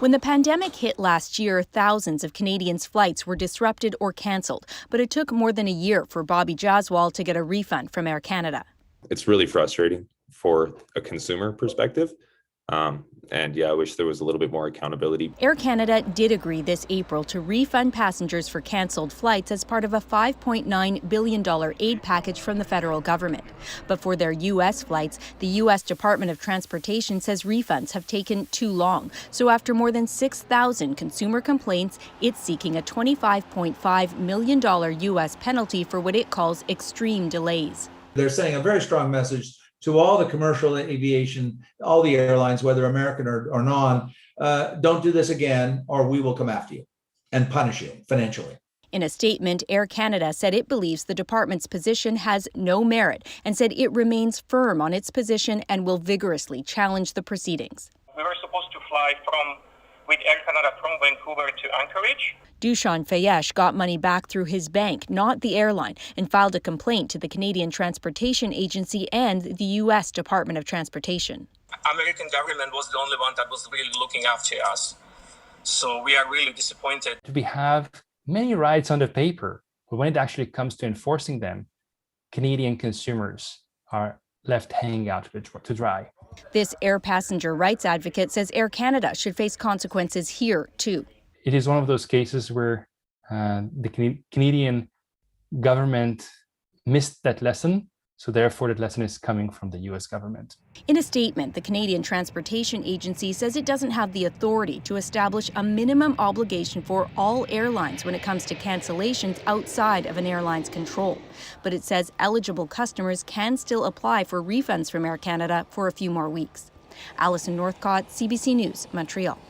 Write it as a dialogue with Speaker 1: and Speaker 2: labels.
Speaker 1: When the pandemic hit last year, thousands of Canadians' flights were disrupted or cancelled, but it took more than a year for Bobby Jaswal to get a refund from Air Canada.
Speaker 2: It's really frustrating for a consumer perspective. I wish there was a little bit more accountability.
Speaker 1: Air Canada did agree this April to refund passengers for cancelled flights as part of a $5.9 billion aid package from the federal government. But for their U.S. flights, the U.S. Department of Transportation says refunds have taken too long. So after more than 6,000 consumer complaints, it's seeking a $25.5 million U.S. penalty for what it calls extreme delays.
Speaker 3: They're sending a very strong message to all the commercial aviation, all the airlines, whether American or non, don't do this again or we will come after you and punish you financially.
Speaker 1: In a statement, Air Canada said it believes the department's position has no merit and said it remains firm on its position and will vigorously challenge the proceedings.
Speaker 4: We were supposed to fly with Air Canada from Vancouver to Anchorage.
Speaker 1: Dushan Fayesh got money back through his bank, not the airline, and filed a complaint to the Canadian Transportation Agency and the U.S. Department of Transportation.
Speaker 4: American government was the only one that was really looking after us. So we are really disappointed.
Speaker 5: We have many rights on the paper, but when it actually comes to enforcing them, Canadian consumers are left hanging out to dry.
Speaker 1: This air passenger rights advocate says Air Canada should face consequences here, too.
Speaker 5: It is one of those cases where the Canadian government missed that lesson, so therefore that lesson is coming from the U.S. government.
Speaker 1: In a statement, the Canadian Transportation Agency says it doesn't have the authority to establish a minimum obligation for all airlines when it comes to cancellations outside of an airline's control. But it says eligible customers can still apply for refunds from Air Canada for a few more weeks. Alison Northcott, CBC News, Montreal.